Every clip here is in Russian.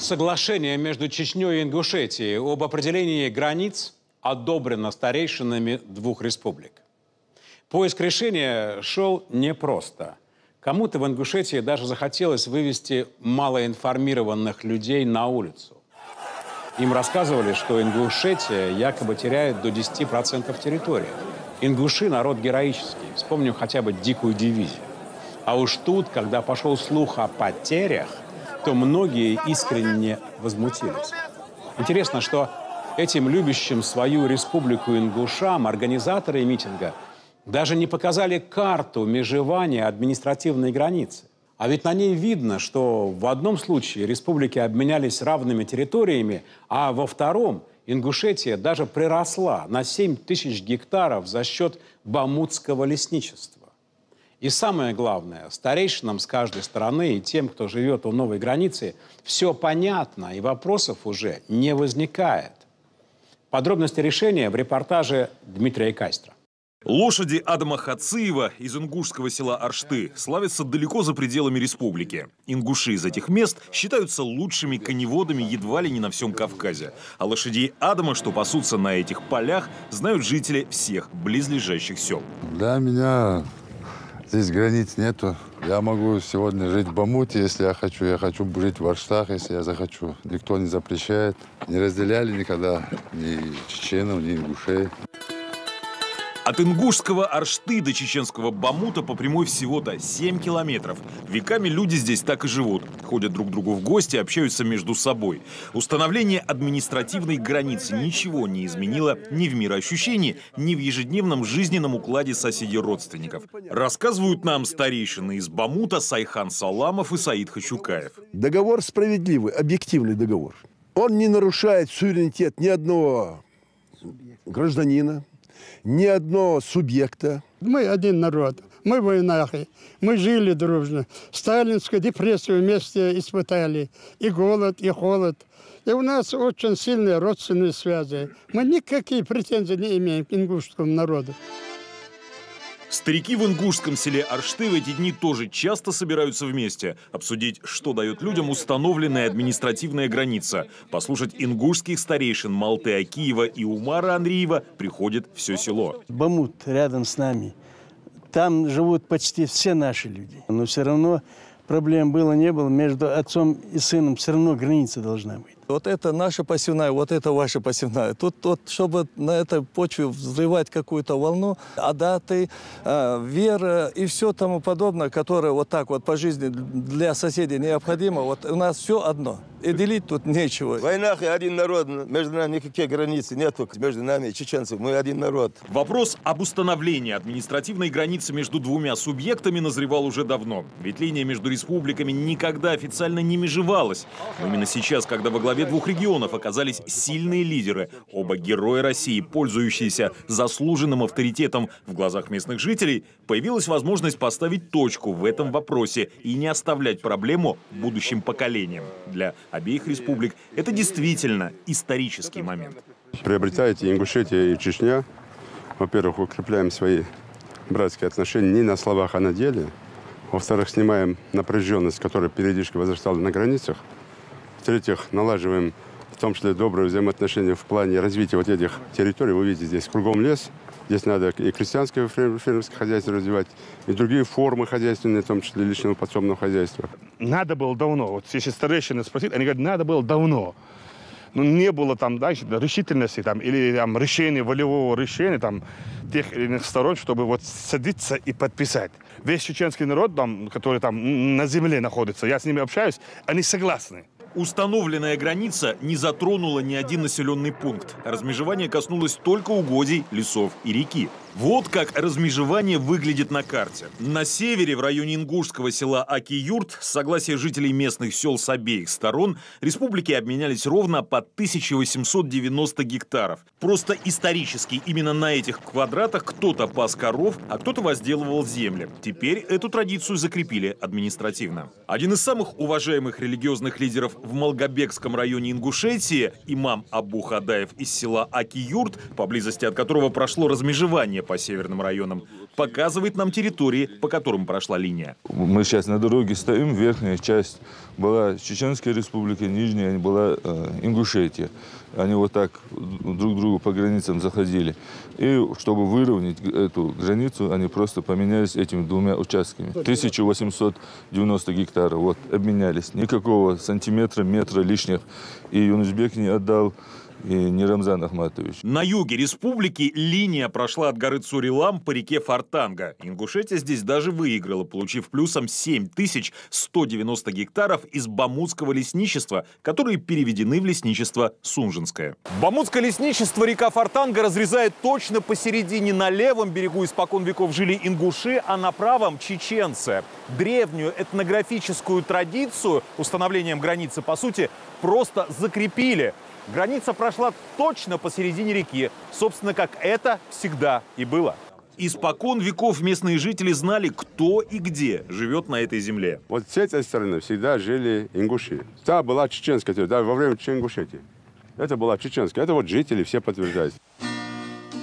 Соглашение между Чечней и Ингушетией об определении границ одобрено старейшинами двух республик. Поиск решения шел непросто. Кому-то в Ингушетии даже захотелось вывести малоинформированных людей на улицу. Им рассказывали, что Ингушетия якобы теряет до 10% территории. Ингуши – народ героический. Вспомним хотя бы дикую дивизию. А уж тут, когда пошел слух о потерях, то многие искренне возмутились. Интересно, что этим любящим свою республику ингушам организаторы митинга даже не показали карту межевания административной границы. А ведь на ней видно, что в одном случае республики обменялись равными территориями, а во втором Ингушетия даже приросла на 7 тысяч гектаров за счет бамутского лесничества. И самое главное, старейшинам с каждой стороны и тем, кто живет у новой границы, все понятно, и вопросов уже не возникает. Подробности решения в репортаже Дмитрия Кайстра. Лошади Адама Хациева из ингушского села Аршты славятся далеко за пределами республики. Ингуши из этих мест считаются лучшими коневодами едва ли не на всем Кавказе. А лошадей Адама, что пасутся на этих полях, знают жители всех близлежащих сел. Для меня здесь границ нету. Я могу сегодня жить в Бамуте, если я хочу. Я хочу жить в Арштах, если я захочу. Никто не запрещает. Не разделяли никогда ни чеченов, ни ингушей. От ингушского Аршты до чеченского Бамута по прямой всего-то 7 километров. Веками люди здесь так и живут. Ходят друг к другу в гости, общаются между собой. Установление административной границы ничего не изменило ни в мироощущении, ни в ежедневном жизненном укладе соседей-родственников. Рассказывают нам старейшины из Бамута Сайхан Саламов и Саид Хачукаев. Договор справедливый, объективный договор. Он не нарушает суверенитет ни одного гражданина, ни одного субъекта. Мы один народ, мы военахи, мы жили дружно. Сталинскую депрессию вместе испытали. И голод, и холод. И у нас очень сильные родственные связи. Мы никакие претензий не имеем к ингушскому народу. Старики в ингушском селе Аршты в эти дни тоже часто собираются вместе. Обсудить, что дает людям установленная административная граница. Послушать ингушских старейшин Малты Акиева и Умара Андреева приходит все село. Бамут рядом с нами. Там живут почти все наши люди. Но все равно проблем было, не было. Между отцом и сыном все равно граница должна быть. Вот это наша посевная, вот это ваша посевная. Тут, чтобы на этой почве взрывать какую-то волну, адаты, вера и все тому подобное, которое вот так вот по жизни для соседей необходимо, вот у нас все одно. И делить тут нечего. Война и один народ, между нами никаких границ нет, между нами и чеченцами, мы один народ. Вопрос об установлении административной границы между двумя субъектами назревал уже давно. Ведь линия между республиками никогда официально не межевалась. Но именно сейчас, когда во главе двух регионов оказались сильные лидеры, оба героя России, пользующиеся заслуженным авторитетом в глазах местных жителей, появилась возможность поставить точку в этом вопросе и не оставлять проблему будущим поколениям. Для обеих республик это действительно исторический момент. Приобретаете Ингушетия и Чечня. Во-первых, укрепляем свои братские отношения не на словах, а на деле. Во-вторых, снимаем напряженность, которая периодически возрастала на границах. В-третьих, налаживаем в том числе добрые взаимоотношения в плане развития вот этих территорий. Вы видите, здесь кругом лес. Здесь надо и крестьянское фермерское хозяйство развивать, и другие формы хозяйственные, в том числе личного подсобного хозяйства. Надо было давно. Вот если старейшины спросить, они говорят, надо было давно. Но не было там, дальше решительности там, или там, решения, волевого решения там, тех или иных сторон, чтобы вот садиться и подписать. Весь чеченский народ, там, который там на земле находится, я с ними общаюсь, они согласны. Установленная граница не затронула ни один населенный пункт. Размежевание коснулось только угодий, лесов и реки. Вот как размежевание выглядит на карте. На севере, в районе ингушского села Аки-Юрт, с согласия жителей местных сел с обеих сторон, республики обменялись ровно по 1890 гектаров. Просто исторически именно на этих квадратах кто-то пас коров, а кто-то возделывал земли. Теперь эту традицию закрепили административно. Один из самых уважаемых религиозных лидеров в Малгобекском районе Ингушетии, имам Абу Хадаев из села Аки-Юрт, поблизости от которого прошло размежевание по северным районам, показывает нам территории, по которым прошла линия. Мы сейчас на дороге стоим, верхняя часть была Чеченская республика, нижняя была Ингушетия. Они вот так друг к другу по границам заходили. И чтобы выровнять эту границу, они просто поменялись этими двумя участками. 1890 гектаров вот, обменялись. Никакого сантиметра, метра лишних и Юнусбек не отдал, и не Рамзан Ахматович. На юге республики линия прошла от горы Цурилам по реке Фортанга. Ингушетия здесь даже выиграла, получив плюсом 7190 гектаров из бамутского лесничества, которые переведены в лесничество Сунжинское. Бамутское лесничество река Фортанга разрезает точно посередине. На левом берегу испокон веков жили ингуши, а на правом – чеченцы. Древнюю этнографическую традицию установлением границы, по сути, просто закрепили. Граница прошла точно посередине реки, собственно, как это всегда и было. Испокон веков местные жители знали, кто и где живет на этой земле. Вот с этой стороны всегда жили ингуши. Та была чеченская территория, да, во время Ингушетии. Это была чеченская. Это вот жители все подтверждают.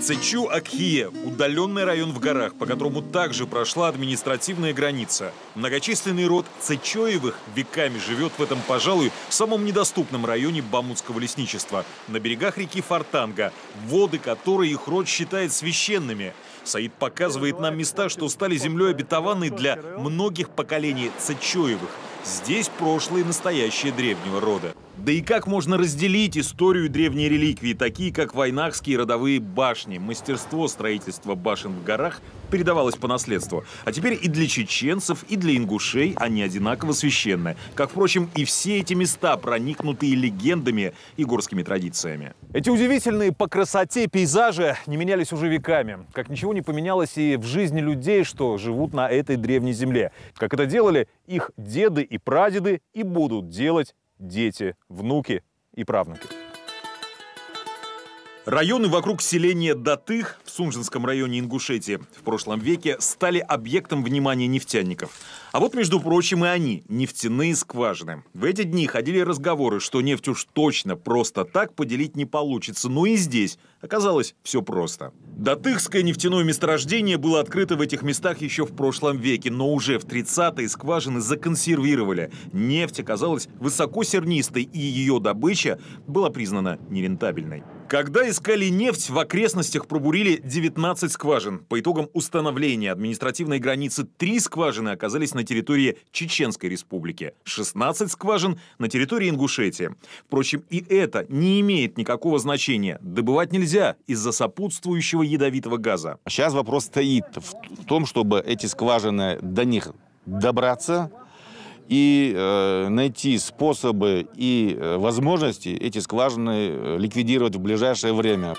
Цечу-Акхие – удаленный район в горах, по которому также прошла административная граница. Многочисленный род Цечоевых веками живет в этом, пожалуй, самом недоступном районе бамутского лесничества, на берегах реки Фортанга, воды которой их род считает священными. Саид показывает нам места, что стали землей обетованной для многих поколений Цечоевых. Здесь прошлое и настоящее древнего рода. Да и как можно разделить историю древней реликвии, такие как вайнахские родовые башни? Мастерство строительства башен в горах передавалось по наследству. А теперь и для чеченцев, и для ингушей они одинаково священны. Как, впрочем, и все эти места, проникнутые легендами и горскими традициями. Эти удивительные по красоте пейзажи не менялись уже веками. Как ничего не поменялось и в жизни людей, что живут на этой древней земле. Как это делали их деды и прадеды и будут делать дети, внуки и правнуки. Районы вокруг селения Датых в Сунжинском районе Ингушетии в прошлом веке стали объектом внимания нефтяников. А вот, между прочим, и они – нефтяные скважины. В эти дни ходили разговоры, что нефть уж точно просто так поделить не получится. Но и здесь оказалось все просто. Датыхское нефтяное месторождение было открыто в этих местах еще в прошлом веке, но уже в 30-е скважины законсервировали. Нефть оказалась высокосернистой, и ее добыча была признана нерентабельной. Когда искали нефть, в окрестностях пробурили 19 скважин. По итогам установления административной границы 3 скважины оказались на территории Чеченской республики, 16 скважин на территории Ингушетии. Впрочем, и это не имеет никакого значения. Добывать нельзя из-за сопутствующего ядовитого газа. Сейчас вопрос стоит в том, чтобы эти скважины, до них добраться и найти способы и возможности эти скважины ликвидировать в ближайшее время.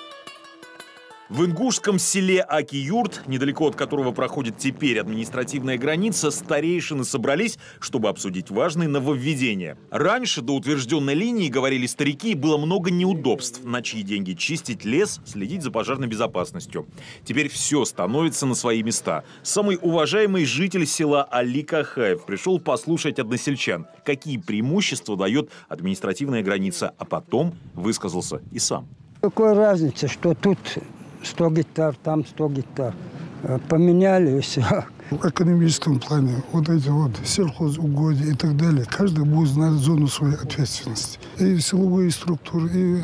В ингушском селе Аки-Юрт, недалеко от которого проходит теперь административная граница, старейшины собрались, чтобы обсудить важные нововведения. Раньше до утвержденной линии, говорили старики, было много неудобств. На чьи деньги чистить лес, следить за пожарной безопасностью. Теперь все становится на свои места. Самый уважаемый житель села Али Кахаев пришел послушать односельчан, какие преимущества дает административная граница, а потом высказался и сам. Какая разница, что тут 100 гектар, там 100 гектар. Поменяли и все. В экономическом плане вот эти вот сельхозугодия и так далее, каждый будет знать зону своей ответственности. И силовые структуры, и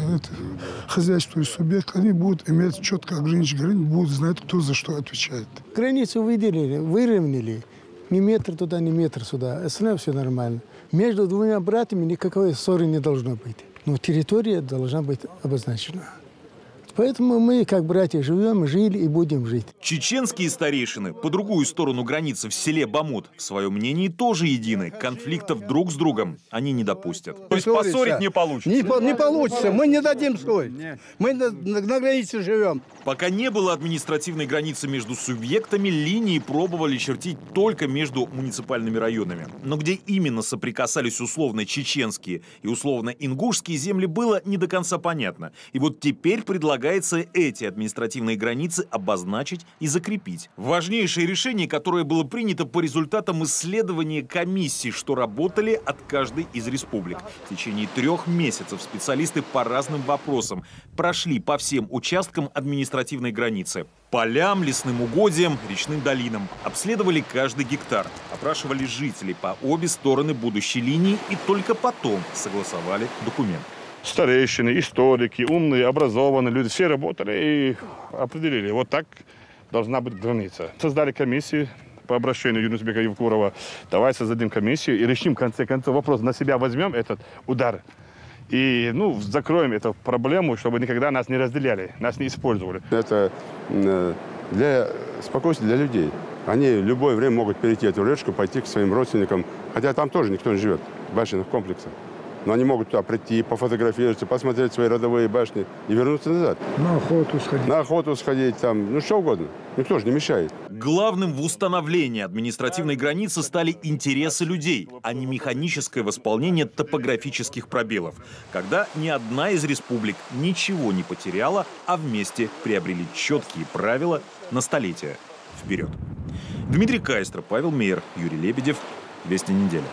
хозяйственный субъект, они будут иметь четко ограниченные границы, будут знать, кто за что отвечает. Границу выделили, выровняли. Ни метр туда, ни метр сюда. Остальное все нормально. Между двумя братьями никакой ссоры не должно быть. Но территория должна быть обозначена. Поэтому мы, как братья, живем, жили и будем жить. Чеченские старейшины по другую сторону границы в селе Бамут в своем мнении тоже едины. Конфликтов друг с другом они не допустят. То есть поссорить не получится? Не получится. Мы не дадим ссорить. Мы на границе живем. Пока не было административной границы между субъектами, линии пробовали чертить только между муниципальными районами. Но где именно соприкасались условно чеченские и условно ингушские земли, было не до конца понятно. И вот теперь предлагают предлагается эти административные границы обозначить и закрепить. Важнейшее решение, которое было принято по результатам исследования комиссий, что работали от каждой из республик. В течение 3 месяцев специалисты по разным вопросам прошли по всем участкам административной границы. Полям, лесным угодьям, речным долинам. Обследовали каждый гектар, опрашивали жителей по обе стороны будущей линии и только потом согласовали документ. Старейшины, историки, умные, образованные люди, все работали и определили, вот так должна быть граница. Создали комиссию по обращению Юнусбека Евкурова. Давайте создадим комиссию и решим в конце концов вопрос. На себя возьмем этот удар. И закроем эту проблему, чтобы никогда нас не разделяли, нас не использовали. Это для спокойствия для людей. Они в любое время могут перейти эту речку, пойти к своим родственникам. Хотя там тоже никто не живет, в башенных комплексах. Но они могут туда прийти, пофотографироваться, посмотреть свои родовые башни и вернуться назад. На охоту сходить. На охоту сходить, там, что угодно. Никто же не мешает. Главным в установлении административной границы стали интересы людей, а не механическое восполнение топографических пробелов, когда ни одна из республик ничего не потеряла, а вместе приобрели четкие правила на столетия вперед. Дмитрий Кайстер, Павел Мейер, Юрий Лебедев. Вести недели.